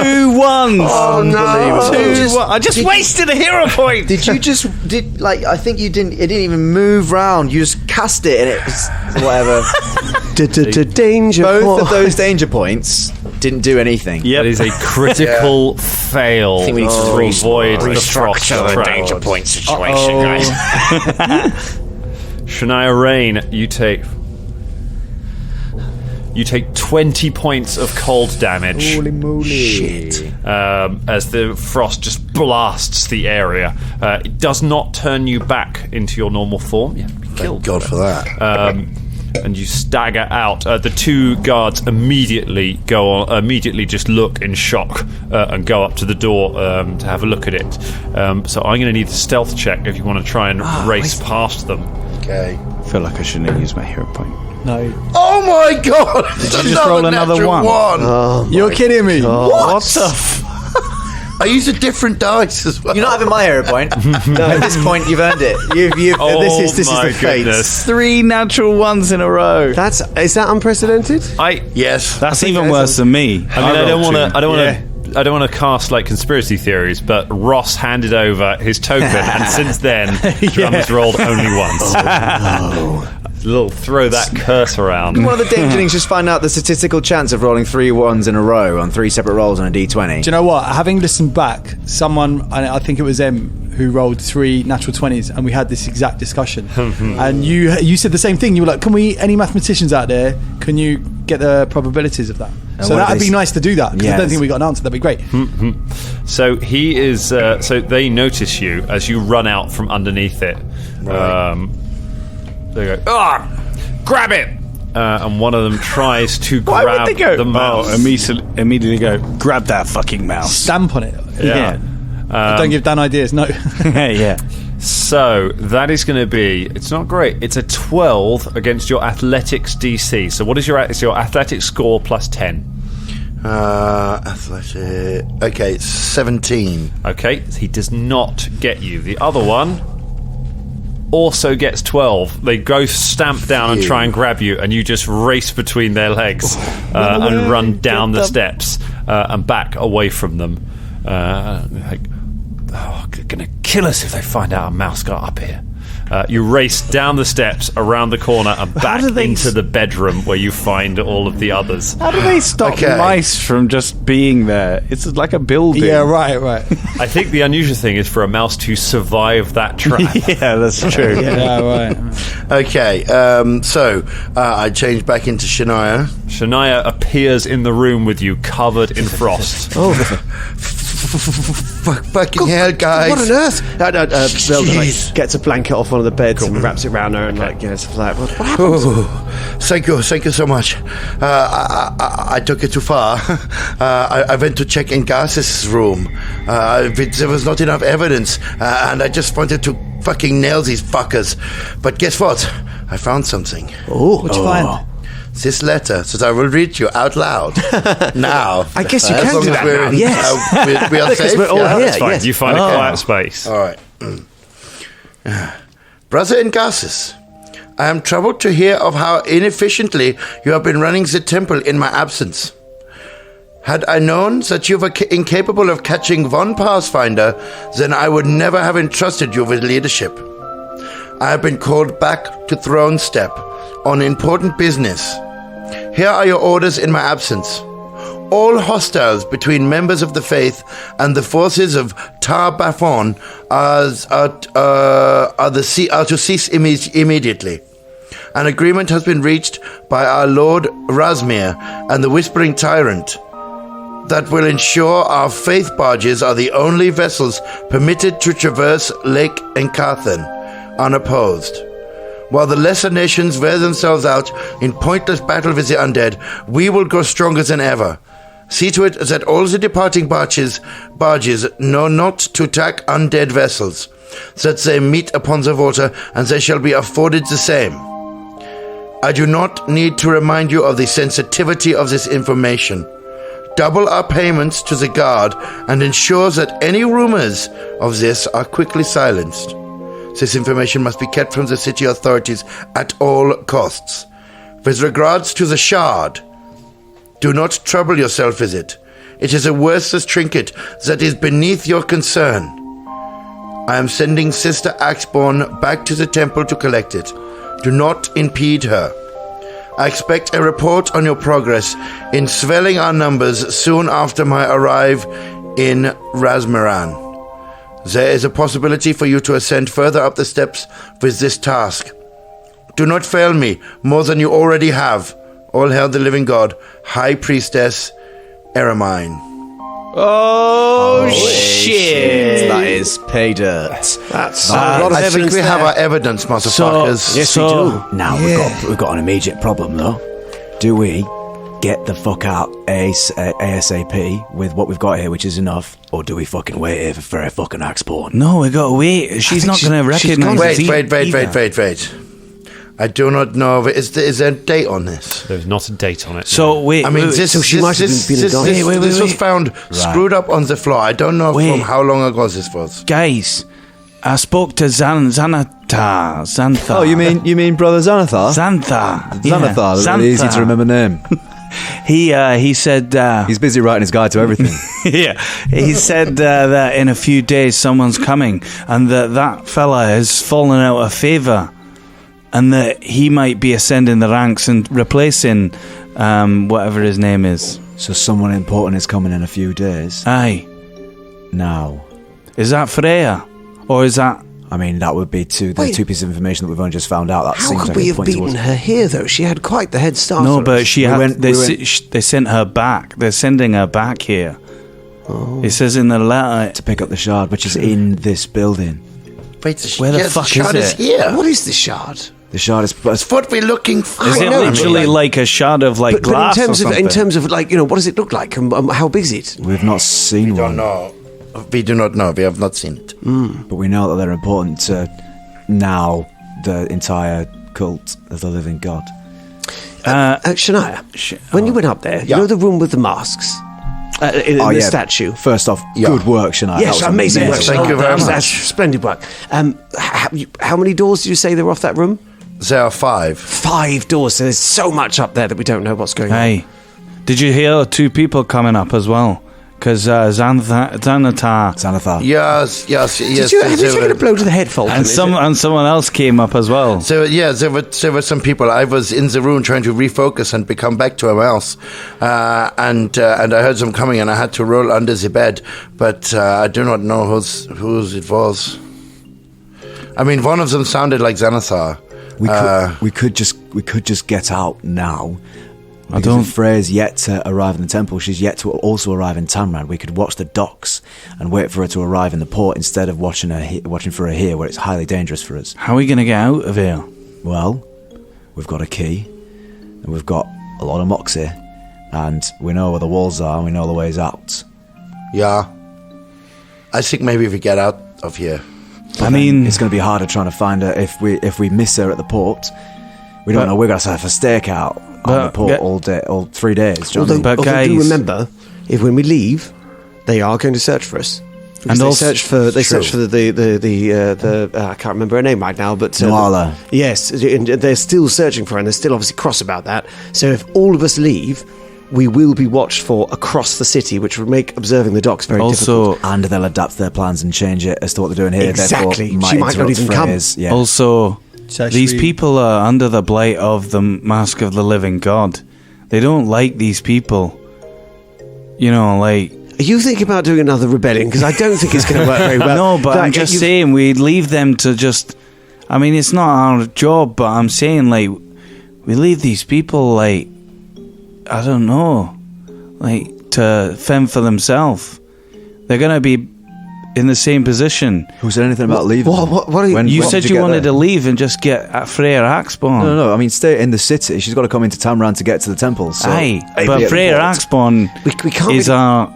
2 ones. Oh no! 2 1. I just wasted a hero point. Did you just I think you didn't. It didn't even move round. You just cast it, and it was whatever. Danger Both point. of those danger points didn't do anything. That is a critical fail I think we need to avoid the frost restructure the trap. danger point situation, guys. Shania Rain, you take 20 points of cold damage. Holy moly! Shit. As the frost just blasts the area. It does not turn you back into your normal form. You have to be killed. Thank God for that. And you stagger out. The 2 guards immediately just look in shock and go up to the door to have a look at it. So I'm going to need a stealth check if you want to try and race past them. Okay. I feel like I shouldn't have used my hero point. No. Oh my God! Did you just roll another 1? You're kidding me. What the I used a different dice as well. You're not having my hero point. At this point, you've earned it. This is my the fate. goodness. 3 natural 1s in a row. Is that unprecedented? Yes. That's even worse than me. I don't want to cast like conspiracy theories, but Ross handed over his token, and since then, Drum has rolled only once. Throw that curse around. One of the dangerlings just find out the statistical chance of rolling 3 1s in a row on 3 separate rolls on a d20. Do you know what? Having listened back, someone, I think it was Em, who rolled 3 natural 20s, and we had this exact discussion. And you said the same thing. You were like, any mathematicians out there, can you get the probabilities of that? So that'd be nice to do that, because I don't think we got an answer. That'd be great. So he is. So they notice you as you run out from underneath it. Right. They go, grab it! And one of them tries to grab the mouse. Immediately go, grab that fucking mouse. Stamp on it. Yeah. Don't give Dan ideas, no. Yeah. So that is going to be. It's not great. It's a 12 against your athletics DC. So what is your athletics score plus 10? Athletic. Okay, 17. Okay, he does not get you. The other one also gets 12. They go stamp down and try and grab you, and you just race between their legs and run down the steps and back away from them. They're gonna kill us if they find out a mouse got up here. You race down the steps, around the corner, and back into the bedroom where you find all of the others. How do they stop mice from just being there? It's like a building. Yeah, right. I think the unusual thing is for a mouse to survive that trap. Yeah, that's true. Yeah, right. Okay, so I change back into Shania. Shania appears in the room with you, covered in frost. Fucking hell, guys! What on earth? Bill gets a blanket off one of the beds and wraps it around her and stuff like that. What happened? Thank you so much. I took it too far. I went to check in Garth's room. There was not enough evidence, and I just wanted to fucking nail these fuckers. But guess what? I found something. What'd you find? This letter that I will read you out loud now. I guess you can do that now. Yes. We are safe. We're all here. That's fine. Yes. You find a quiet space. All right. Brother Ingassus, I am troubled to hear of how inefficiently you have been running the temple in my absence. Had I known that you were incapable of catching one Pathfinder, then I would never have entrusted you with leadership. I have been called back to Throne Step on important business. Here are your orders in my absence. All hostiles between members of the faith and the forces of Tar Bafon are to cease immediately. An agreement has been reached by our Lord Razmir and the Whispering Tyrant. that will ensure our faith barges are the only vessels permitted to traverse Lake Encarthen unopposed. While the lesser nations wear themselves out in pointless battle with the undead, we will grow stronger than ever. See to it that all the departing barges know not to attack undead vessels, that they meet upon the water, and they shall be afforded the same. I do not need to remind you of the sensitivity of this information. Double our payments to the guard and ensure that any rumors of this are quickly silenced. This information must be kept from the city authorities at all costs. With regards to the shard, do not trouble yourself with it. It is a worthless trinket that is beneath your concern. I am sending Sister Axborn back to the temple to collect it. Do not impede her. I expect a report on your progress in swelling our numbers soon after my arrival in Razmeran. There is a possibility for you to ascend further up the steps with this task. Do not fail me more than you already have. All hail the living God, High Priestess Eremine. Oh, shit. That is pay dirt. That's a lot of I think evidence we have there. our evidence, motherfuckers. Yes, we do. Now we've got an immediate problem though. Do we get the fuck out ASAP with what we've got here, which is enough, or do we fucking wait here for a fucking Axborn? No, we got to wait. She's not going to recognise us Wait. I do not know. Is there a date on this? There's not a date on it. So wait, I mean, this was found screwed up on the floor. I don't know from how long ago this was. Guys, I spoke to Xanathar. Oh, you mean Brother Xanathar? Xanathar. Xanathar, that's really easy to remember name. He said he's busy writing his guide to everything. Yeah, he said that in a few days someone's coming, and that fella has fallen out of favour, and that he might be ascending the ranks and replacing whatever his name is. So someone important is coming in a few days. Aye. Now, is that Freya, or is that? I mean, that would be two pieces of information that we've only just found out. That How seems could like we a have point beaten towards- her here, though? She had quite the head start. No, on but us. she they sent her back. They're sending her back here. Oh. It says in the letter to pick up the shard, which is in this building. Wait, where the fuck the shard is it? Here. What is the shard? The shard is. What we're looking for? Is it literally like a shard of like glass? But in or terms of like, what does it look like? How big is it? We've not seen We one. don't know. We do not know. We have not seen it. But we know that they're important to now the entire cult of the living God. Shania, when you went up there, you know the room with the masks? In the statue. First off, good work, Shania. Yes, That was amazing work. Thank you very much. That's splendid work. How many doors did you say there were off that room? There are 5. 5 doors, so there's so much up there that we don't know what's going on. Hey, did you hear 2 people coming up as well? Because Xanathar Yes. Have you taken a blow to the head, Fulton? and someone else came up as well. So there were some people. I was in the room trying to refocus and become back to a mouse, and I heard them coming, and I had to roll under the bed, but I do not know whose it was. I mean, one of them sounded like Xanathar. We could just get out now. I don't. If Freya's yet to arrive in the temple, she's yet to also arrive in Tamrad. We could watch the docks and wait for her to arrive in the port instead of watching for her here, where it's highly dangerous for us. How are we going to get out of here? Well, we've got a key, and we've got a lot of moxie, and we know where the walls are, and we know the ways out. Yeah, I think maybe we get out of here. But it's going to be harder trying to find her if we miss her at the port. We don't know. We're going to have a stakeout on the port all day, all 3 days. Do you know what I mean? Although do remember, if when we leave, they are going to search for us. And they also- search for the I can't remember her name right now, but Nuala. Yes, and they're still searching for her, and they're still obviously cross about that. So if all of us leave, we will be watched for across the city, which would make observing the docks very difficult. And they'll adapt their plans and change it as to what they're doing here. Exactly. Therefore, She might not interrupt even come. Freya's- Yeah. Also, these people are under the blight of the Mask of the Living God. They don't like these people. Are you thinking about doing another rebellion? Because I don't think it's going to work very well. No, but I'm just saying we'd leave them to just. I mean, it's not our job, but I'm saying we leave these people I don't know, to fend for themselves. They're going to be in the same position. Who said anything about leaving? What are you... You said you wanted to leave and just get Freya Axborn. No. I mean, stay in the city. She's got to come into Tamran to get to the temple. So Aye, but Freya Axborn we can't is our...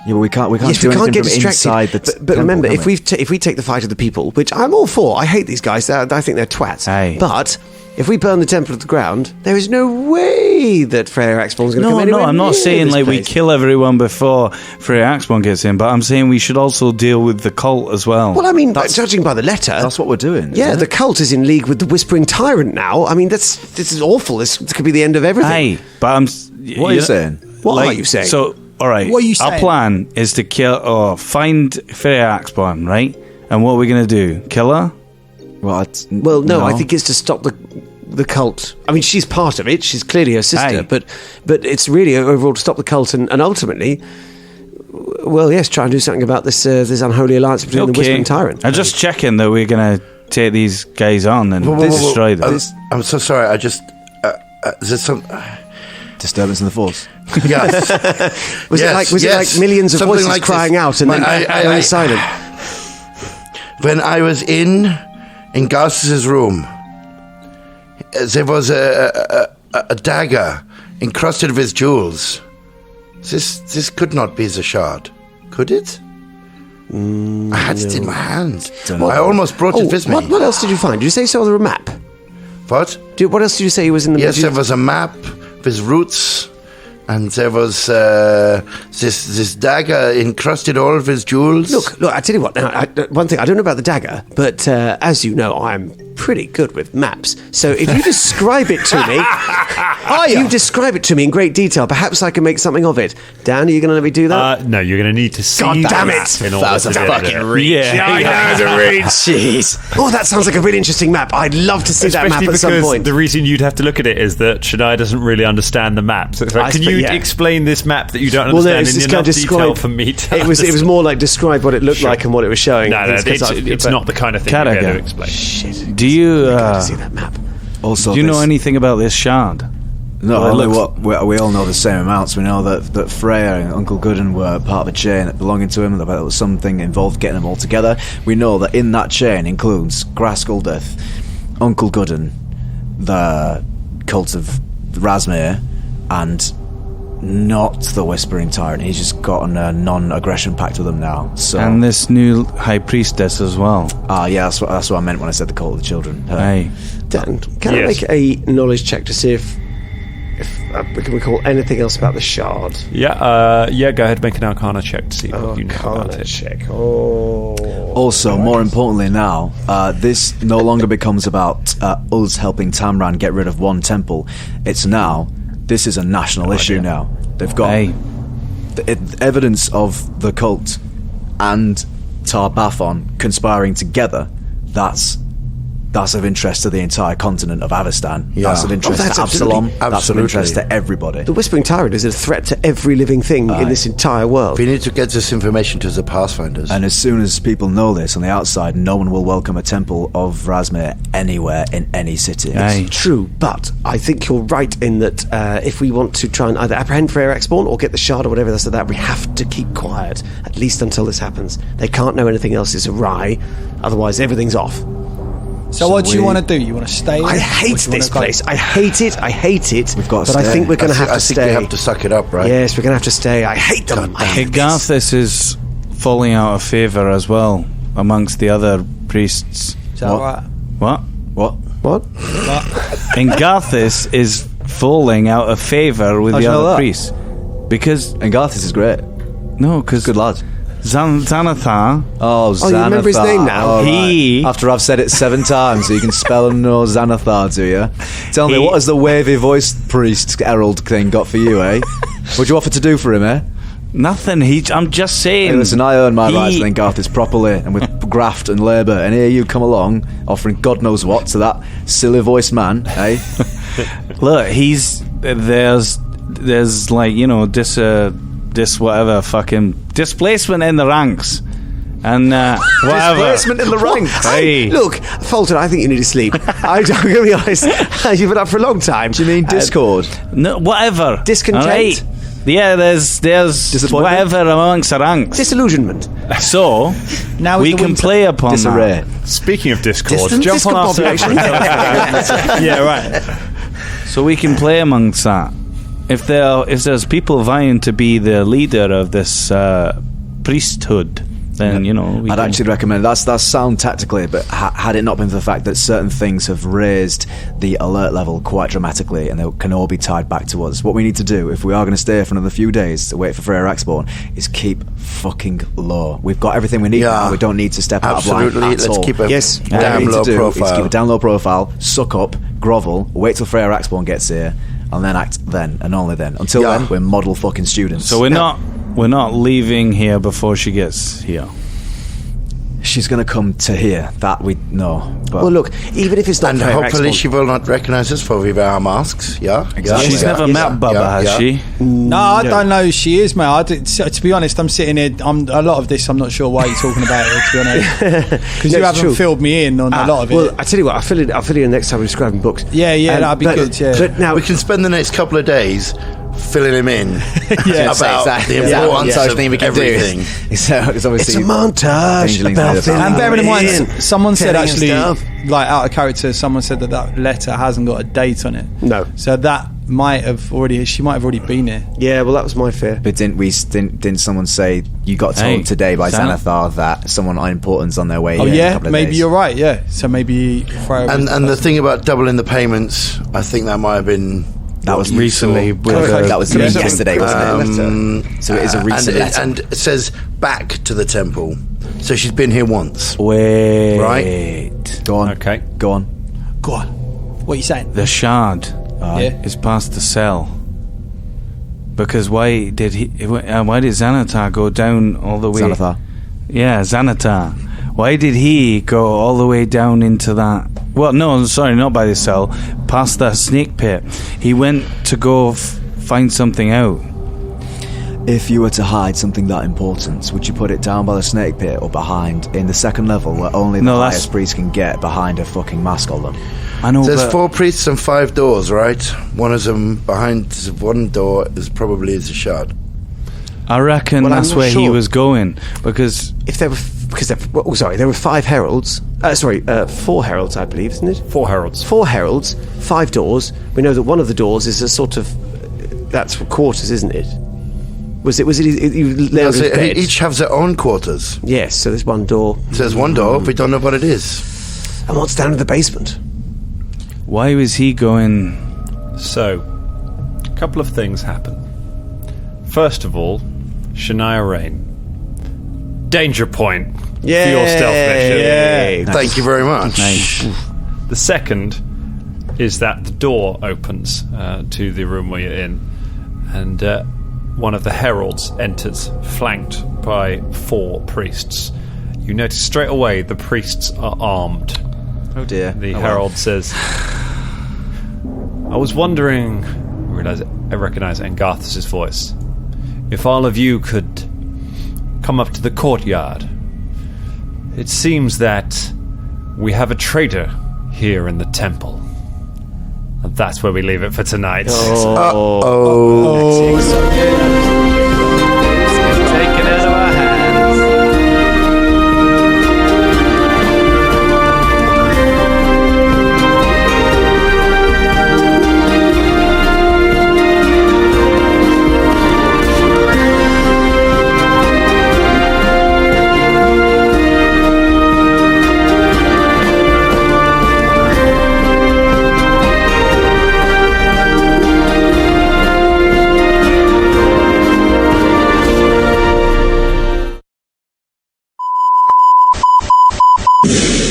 Yeah, but we can't Yes, do we can't anything get from distracted. inside the but remember, temple, if we take the fight of the people, which I'm all for, I hate these guys. I think they're twats. Aye. But if we burn the temple to the ground, there is no way that Freya Axborn's going to come No, anywhere I'm not near saying this like we place. kill everyone before Freya Axborn gets in, but I'm saying we should also deal with the cult as well. Well, I mean, judging by the letter, That's what we're doing. yeah, isn't the it? cult is in league with the Whispering Tyrant now. I mean, this is awful. This could be the end of everything. Aye, but What are you saying? What are you saying? So, all right. What are you Our saying? plan is to kill or find Freya Axborn, right? And what are we going to do? Kill her? Well, No, I think it's to stop the cult. I mean, she's part of it. She's clearly her sister, Aye. but it's really overall to stop the cult and ultimately, well, yes, try and do something about this unholy alliance between the Whispering Tyrant. I'm just checking that we're going to take these guys on and destroy them. I'm so sorry. I just is there some disturbance in the force. yes. Was it like millions of Something voices like crying this. out and then going silent? When I was in Garth's room, there was a dagger encrusted with jewels. This could not be the shard, could it? I had it in my hand. I almost brought it with me. What else did you find? Did you say saw there a map? What? What else did you say was in the Yes, there was a map with roots, and there was this dagger encrusted all with jewels. Look, I tell you what, now, one thing, I don't know about the dagger, but as you know, I'm pretty good with maps. So if you describe it to me, you describe it to me in great detail, perhaps I can make something of it. Dan, are you going to let me do that? No, you're going to need to see God damn the it! map in order to be able to read. Yeah. I know the read. Jeez. Oh, that sounds like a really interesting map. I'd love to see that map Especially at some because point. the reason you'd have to look at it is that Shania doesn't really understand the map. So it's like, can you explain this map that you don't understand in enough detail for me to it was more like describe what it looked like and what it was showing. No, it's not the kind of thing you're going to explain. Shit. Do you see that map? Also, do you know anything about this shard? No, only we all know the same amounts. We know that Freya and Uncle Gooden were part of a chain belonging to him, that there was something involved getting them all together. We know that in that chain includes Graskuldeth, Uncle Gooden, the cult of Rasmir, and not the Whispering Tyrant. He's just gotten a non-aggression pact with them now. So, And this new high priestess as well. yeah, that's what I meant when I said the cult of the children. Hey, Dan, can I make a knowledge check to see if we can recall anything else about the shard? Yeah, go ahead, make an Arcana check to see what you know about Arcana it. check. Also, more importantly now, this no longer becomes about us helping Tamran get rid of one temple. This is a national issue now. They've got evidence of the cult and Tar-Bathon conspiring together. That's of interest to the entire continent of Avestan. Yeah. That's of interest that's to Absalom. absolutely- That's of interest to everybody. The Whispering Tyrant is a threat to every living thing in this entire world. We need to get this information to the Pathfinders. And as soon as people know this on the outside, no one will welcome a temple of Rasmir anywhere in any city. Aye. True, but I think you're right in that if we want to try and either apprehend Freya Axborn or get the shard or whatever that's that, we have to keep quiet, at least until this happens. They can't know anything else is awry, otherwise everything's off. So what do you want to do? You want to stay? I hate this place. I hate it. We've got to but I stay. think we're going to have to I think stay. we have to suck it up, right? Yes, we're going to have to stay. I hate them. I hate this. Garthus is falling out of favour as well amongst the other priests. Is that right? What? What? And Garthus is falling out of favour with How'd the you know other that? priests. Because... And Garthus is great. No, because... Good lad. Xanathar... Oh, Xanathar. you remember his name now? All right. He- After I've said it 7 times, so you can spell and know Xanathar, do you? Tell me, He- what has the wavy voiced priest herald thing got for you, eh? What'd you offer to do for him, eh? Nothing. I'm just saying... Hey, listen, I earn my He- rights then, Garthus, properly, and with graft and labour, and here you come along, offering God knows what to that silly voiced man, eh? Look, there's like, you know, this whatever fucking displacement in the ranks. And whatever. Displacement in the ranks. Hey. Look, Fulton, I think you need to sleep. I'm going to be honest. You've been up for a long time. Do you mean discord? No, whatever. Discontent? All right? Yeah, there's whatever amongst the ranks. Disillusionment. So Now we is the can winter. play upon Disarray. that. Speaking of Discord, Distant jump on our discombobulation. server. Yeah, right. So we can play amongst that. If there's people vying to be the leader of this priesthood, then we I'd can- actually recommend that's sound tactically, but had it not been for the fact that certain things have raised the alert level quite dramatically, and they can all be tied back to us. What we need to do, if we are going to stay for another few days to wait for Freya Axborn, is keep fucking low. We've got everything we need now. We don't need to step out of line Absolutely. at Let's all. keep a Yes. What damn we need low to do profile. is keep a down low profile, suck up, grovel, wait till Freya Axborn gets here, and then act then and only then. Until then, we're model fucking students. So we're not leaving here before she gets here. She's going to come to here. That we know. But Well, look, even if it's not And Freya hopefully Axborn- she will not recognize us for we wear our masks. Yeah? Exactly. She's Yeah. never Yeah. met Bubba, Yeah. has Yeah. she? No, I don't know who she is, mate. To be honest, I'm sitting here. A lot of this, I'm not sure why you're talking about it. To be honest, because No, you it's haven't true. filled me in on a lot of it. Well, I tell you what, I'll fill it in next time we're describing books. Yeah, that'd be good. Yeah. But now We can spend the next couple of days filling him in Yeah, about exactly. the Is that one importance such of thing we can do? everything. it's it's obviously a montage Dangerling's about made of filling And bearing in mind, in, someone said telling actually, stuff. like out of character, someone said that letter hasn't got a date on it. No. So that she might have already been here. Yeah, well, that was my fear. But didn't someone say you got told Hey, today by Xanathar. Xanathar that someone of importance on their way? Oh here in a yeah, couple of maybe days? you're right. Yeah. So maybe Freya was And the person. thing about doubling the payments, I think that might have been That was recently That with was Can I say yesterday, wasn't Um, it? So it is a recent letter. and it says back to the temple. So she's been here once. Wait. Right. Go on. Okay. Go on. Go on. What are you saying? The shard Yeah. is past the cell. Because why did Xanathar go down all the way? Xanathar. Yeah, Xanathar. Why did he go all the way down into that? Well, no, sorry, not by the cell. Past that snake pit. He went to go find something out. If you were to hide something that important, would you put it down by the snake pit or behind in the second level where only the No, that's- highest priest can get behind a fucking mask on them? I know, There's but 4 priests and 5 doors, right? One of them behind one door is probably a shard. I reckon Well, I'm that's not where he sure. was going. Because If there were, there were 5 heralds. 4 heralds, I believe, isn't it? 4 heralds. 4 heralds, 5 doors. We know that one of the doors is a sort of that's for quarters, isn't it? Was it? You lay on So his bed? each have their own quarters. Yes. So there's one door. So there's one door, we don't know what it is. And what's down in the basement? why was he going? So, a couple of things happen. First of all, Shania Rain. Danger point for your stealth mission. Yay. Thank you very much. The second is that the door opens to the room where you're in, and one of the heralds enters, flanked by 4 priests. You notice straight away the priests are armed. Oh dear. The herald says, I was wondering, I recognize Angarthus' voice, if all of you could come up to the courtyard. It seems that we have a traitor here in the temple. And that's where we leave it for tonight. Taken out of our hands.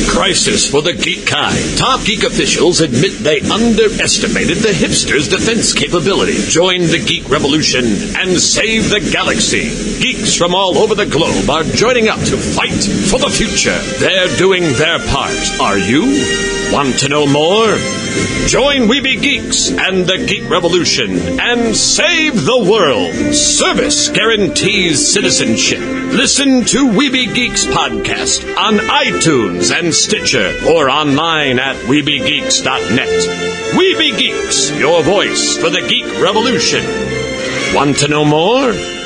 Crisis for the geek kind. Top geek officials admit they underestimated the hipsters' defense capability. Join the geek revolution and save the galaxy. Geeks from all over the globe are joining up to fight for the future. They're doing their part. Are you? Want to know more? Join Weeby Geeks and the Geek Revolution and save the world. Service guarantees citizenship. Listen to Weeby Geeks podcast on iTunes and Stitcher or online at weebygeeks.net. Weeby Geeks, your voice for the Geek Revolution. Want to know more?